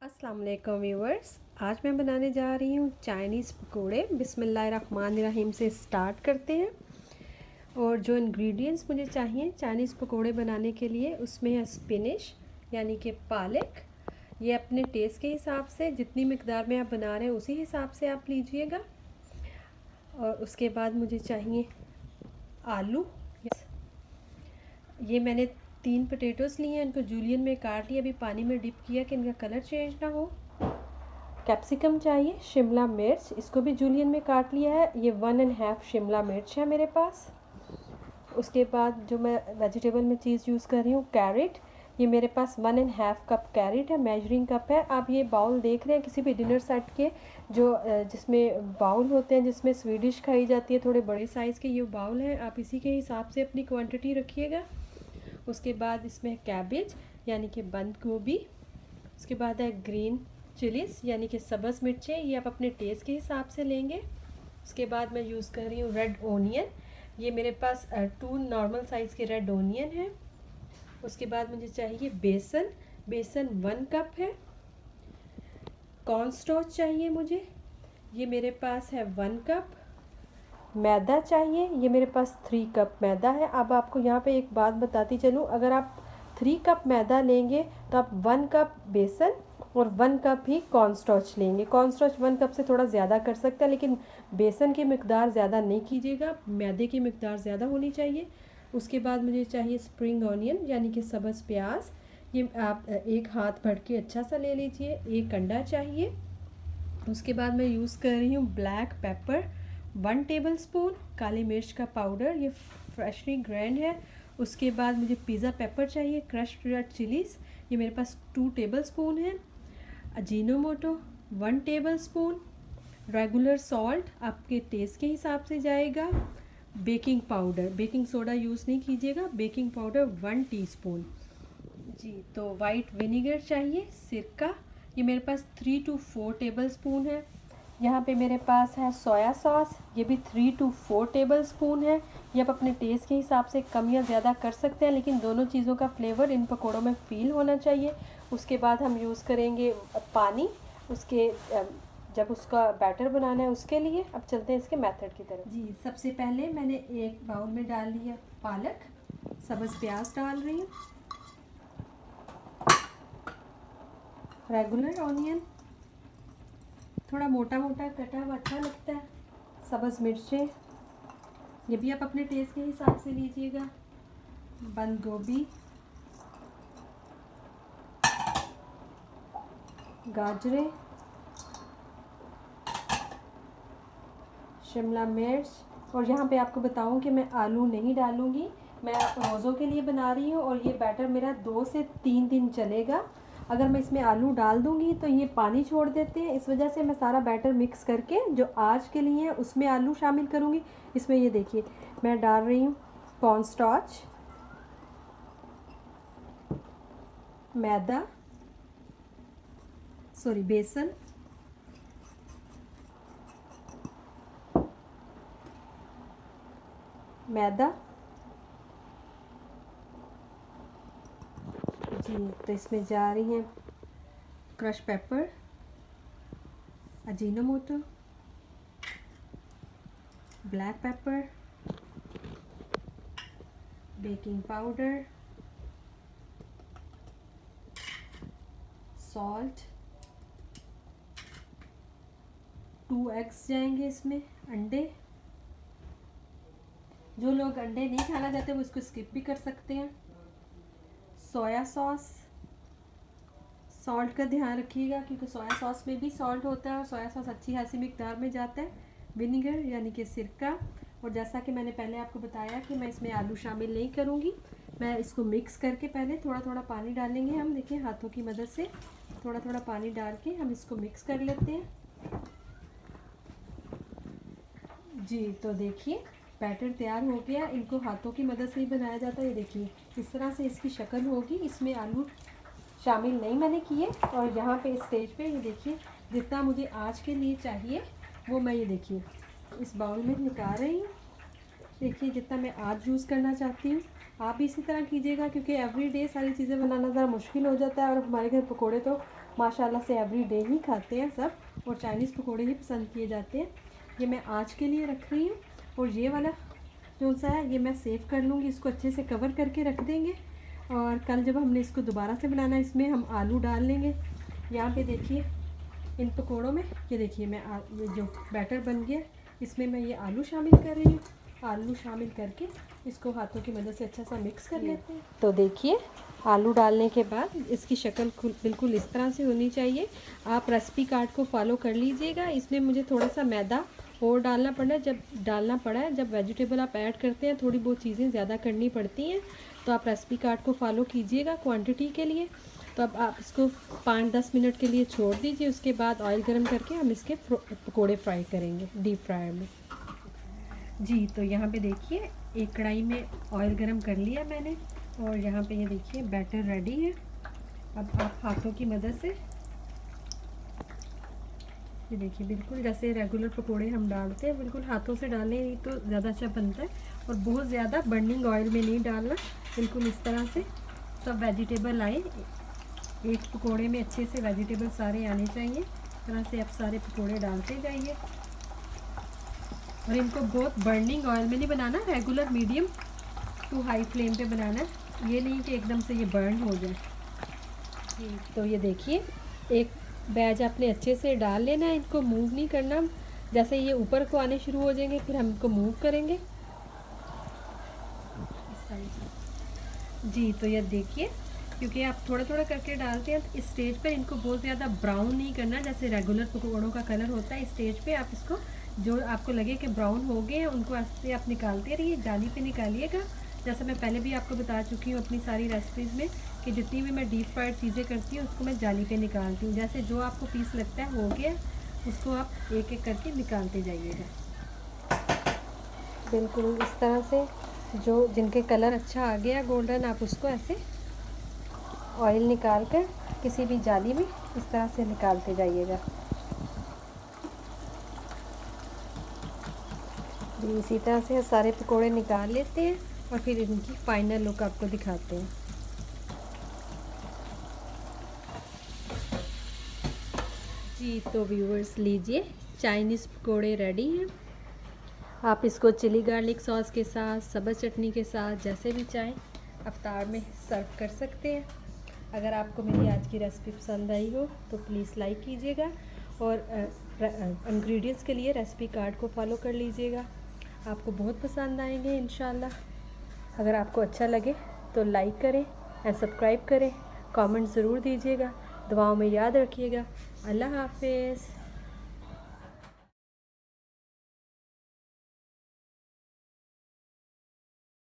अस्सलाम वालेकुम व्यूवर्स। आज मैं बनाने जा रही हूँ चाइनीज़ पकोड़े। बिस्मिल्लाहिर्रहमानिर्रहीम से स्टार्ट करते हैं। और जो इंग्रेडिएंट्स मुझे चाहिए चाइनीज़ पकोड़े बनाने के लिए, उसमें है स्पिनिश यानी कि पालक। ये अपने टेस्ट के हिसाब से जितनी मिकदार में आप बना रहे हैं उसी हिसाब से आप लीजिएगा। और उसके बाद मुझे चाहिए आलू। ये मैंने 3 पोटैटोज़ लिए हैं, इनको जूलियन में काट लिया, अभी पानी में डिप किया कि इनका कलर चेंज ना हो। कैप्सिकम चाहिए, शिमला मिर्च, इसको भी जूलियन में काट लिया है, ये 1.5 शिमला मिर्च है मेरे पास। उसके बाद जो मैं वेजिटेबल में चीज़ यूज़ कर रही हूँ, कैरेट, ये मेरे पास 1.5 कप कैरेट है, मेजरिंग कप है। आप ये बाउल देख रहे हैं किसी भी डिनर सेट के जो जिसमें बाउल होते हैं जिसमें स्वीडिश खाई जाती है, थोड़े बड़े साइज़ के ये बाउल हैं, आप इसी के हिसाब से अपनी क्वांटिटी रखिएगा। उसके बाद इसमें कैबेज यानी कि बंद गोभी। उसके बाद है ग्रीन चिलीज़ यानी कि सब्ज़ मिर्चें, ये आप अपने टेस्ट के हिसाब से लेंगे। उसके बाद मैं यूज़ कर रही हूँ रेड ओनियन, ये मेरे पास 2 नॉर्मल साइज़ के रेड ओनियन है। उसके बाद मुझे चाहिए बेसन, बेसन 1 कप है। कॉर्नस्टार्च चाहिए मुझे, ये मेरे पास है 1 कप। मैदा चाहिए, ये मेरे पास 3 कप मैदा है। अब आपको यहाँ पे एक बात बताती चलूँ, अगर आप 3 कप मैदा लेंगे तो आप 1 कप बेसन और 1 कप ही कॉर्नस्टार्च लेंगे। कॉर्नस्टार्च 1 कप से थोड़ा ज़्यादा कर सकते हैं, लेकिन बेसन की मिकदार ज़्यादा नहीं कीजिएगा, मैदे की मिकदार ज़्यादा होनी चाहिए। उसके बाद मुझे चाहिए स्प्रिंग ऑनियन यानी कि सब्ज़ प्याज, ये आप एक हाथ भर के अच्छा सा ले लीजिए। एक अंडा चाहिए। उसके बाद मैं यूज़ कर रही हूँ ब्लैक पेपर 1 टेबल स्पून, काली मिर्च का पाउडर, ये फ्रेशली ग्राइंड है। उसके बाद मुझे पिज़्ज़ा पेपर चाहिए, क्रश्ड रेड चिलीज़, ये मेरे पास 2 टेबल स्पून है। Ajinomoto 1 table spoon. Regular salt आपके टेस्ट के हिसाब से जाएगा। Baking powder, baking soda use नहीं कीजिएगा, बेकिंग पाउडर 1 टीस्पून जी। तो वाइट विनीगर चाहिए, सिरका, ये मेरे पास 3 to 4 टेबल स्पून है। यहाँ पे मेरे पास है सोया सॉस, ये भी 3 to 4 टेबल स्पून है। ये आप अपने टेस्ट के हिसाब से कम या ज़्यादा कर सकते हैं, लेकिन दोनों चीज़ों का फ्लेवर इन पकौड़ों में फ़ील होना चाहिए। उसके बाद हम यूज़ करेंगे पानी, उसके जब उसका बैटर बनाना है उसके लिए। अब चलते हैं इसके मेथड की तरफ जी। सबसे पहले मैंने एक बाउल में डाल लिया पालक, सब्ज़ प्याज डाल रही हूँ, रेगुलर ऑनियन, थोड़ा मोटा मोटा कटा हुआ अच्छा लगता है, सब्ज़ मिर्चें, ये भी आप अपने टेस्ट के हिसाब से लीजिएगा, बंद गोभी, गाजरें, शिमला मिर्च। और यहाँ पे आपको बताऊँ कि मैं आलू नहीं डालूँगी, मैं रोज़ों के लिए बना रही हूँ और ये बैटर मेरा 2 से 3 दिन चलेगा। अगर मैं इसमें आलू डाल दूँगी तो ये पानी छोड़ देते हैं, इस वजह से मैं सारा बैटर मिक्स करके जो आज के लिए है उसमें आलू शामिल करूँगी। इसमें ये देखिए मैं डाल रही हूँ कॉर्नस्टार्च, मैदा, सॉरी बेसन, मैदा जी। तो इसमें जा रही हैं crush paper, Ajinomoto, black pepper, baking powder, salt, 2 eggs जाएंगे इसमें, अंडे, जो लोग अंडे नहीं खाना चाहते वो इसको स्किप भी कर सकते हैं, सोया सॉस, सॉल्ट का ध्यान रखिएगा क्योंकि सोया सॉस में भी सॉल्ट होता है और सोया सॉस अच्छी खासी मिकदार में जाता है, विनीगर यानी कि सिरका। और जैसा कि मैंने पहले आपको बताया कि मैं इसमें आलू शामिल नहीं करूँगी, मैं इसको मिक्स करके पहले थोड़ा थोड़ा पानी डालेंगे हम, देखिए हाथों की मदद से थोड़ा थोड़ा पानी डाल के हम इसको मिक्स कर लेते हैं जी। तो देखिए बैटर तैयार हो गया, इनको हाथों की मदद से ही बनाया जाता है। ये देखिए इस तरह से इसकी शक्ल होगी, इसमें आलू शामिल नहीं मैंने किए। और यहाँ पे स्टेज पे ये देखिए जितना मुझे आज के लिए चाहिए वो मैं ये देखिए इस बाउल में निकाल रही हूँ। देखिए जितना मैं आज यूज़ करना चाहती हूँ आप भी इसी तरह कीजिएगा, क्योंकि एवरीडे सारी चीज़ें बनाना ज़रा मुश्किल हो जाता है और हमारे घर पकोड़े तो माशाल्लाह से एवरी डे ही खाते हैं सब, और चाइनीज़ पकोड़े ही पसंद किए जाते हैं। ये मैं आज के लिए रख रही हूँ, और ये वाला जो सा है ये मैं सेव कर लूँगी, इसको अच्छे से कवर करके रख देंगे। और कल जब हमने इसको दोबारा से बनाना है, इसमें हम आलू डाल लेंगे। यहाँ पे देखिए इन पकोड़ों में, ये देखिए मैं ये जो बैटर बन गया, इसमें मैं ये आलू शामिल कर रही हूँ। आलू शामिल करके इसको हाथों की मदद से अच्छा सा मिक्स कर लेते हैं। तो देखिए आलू डालने के बाद इसकी शक्ल बिल्कुल इस तरह से होनी चाहिए। आप रेसिपी कार्ड को फॉलो कर लीजिएगा। इसमें मुझे थोड़ा सा मैदा और डालना पड़ा है। जब वेजिटेबल आप ऐड करते हैं थोड़ी बहुत चीज़ें ज़्यादा करनी पड़ती हैं, तो आप रेसिपी कार्ड को फॉलो कीजिएगा क्वांटिटी के लिए। तो अब आप इसको 5-10 मिनट के लिए छोड़ दीजिए। उसके बाद ऑयल गर्म करके हम इसके पकोड़े फ्राई करेंगे डीप फ्रायर में। जी तो यहाँ पे देखिए एक कढ़ाई में ऑयल गरम कर लिया मैंने, और यहाँ पे ये देखिए बैटर रेडी है। अब आप हाथों की मदद से ये देखिए बिल्कुल जैसे रेगुलर पकोड़े हम डालते हैं, बिल्कुल हाथों से डालें तो ज़्यादा अच्छा बनता है। और बहुत ज़्यादा बर्निंग ऑयल में नहीं डालना, बिल्कुल इस तरह से सब वेजिटेबल आए। एक पकोड़े में अच्छे से वेजिटेबल सारे आने चाहिए। इस तरह से आप सारे पकोड़े डालते जाइए, और इनको बहुत बर्निंग ऑयल में नहीं बनाना, regular medium to high flame पे बनाना है। ये नहीं कि एकदम से ये बर्न हो जाए। तो ये देखिए एक बैच आपने अच्छे से डाल लेना है, इनको मूव नहीं करना। जैसे ये ऊपर को आने शुरू हो जाएंगे फिर हम इनको मूव करेंगे इस साइड से। जी तो ये देखिए क्योंकि आप थोड़ा थोड़ा करके डालते हैं, तो इस स्टेज पर इनको बहुत ज़्यादा ब्राउन नहीं करना जैसे रेगुलर पकौड़ों का कलर होता है। इस स्टेज पे आप इसको जो आपको लगे कि ब्राउन हो गए हैं उनको ऐसे आप निकालते रहिए, जाली पे निकालिएगा। जैसा मैं पहले भी आपको बता चुकी हूँ अपनी सारी रेसिपीज़ में कि जितनी भी मैं डीप फ्राइड चीज़ें करती हूँ उसको मैं जाली पे निकालती हूँ। जैसे जो आपको पीस लगता है हो गया, उसको आप एक एक करके निकालते जाइएगा। बिल्कुल इस तरह से जो जिनके कलर अच्छा आ गया गोल्डन, आप उसको ऐसे ऑयल निकाल कर किसी भी जाली में इस तरह से निकालते जाइएगा। इसी तरह से सारे पकोड़े निकाल लेते हैं और फिर इनकी फाइनल लुक आपको दिखाते हैं। जी तो व्यूअर्स लीजिए चाइनीज़ पकोड़े रेडी हैं। आप इसको चिली गार्लिक सॉस के साथ, सब्ज़ चटनी के साथ, जैसे भी चाहें अफ्तार में सर्व कर सकते हैं। अगर आपको मेरी आज की रेसिपी पसंद आई हो तो प्लीज़ लाइक कीजिएगा, और इंग्रेडिएंट्स के लिए रेसिपी कार्ड को फॉलो कर लीजिएगा। आपको बहुत पसंद आएंगे इंशाल्लाह। अगर आपको अच्छा लगे तो लाइक करें एंड सब्सक्राइब करें, कमेंट ज़रूर दीजिएगा, दुआओं में याद रखिएगा। अल्लाह हाफिज़।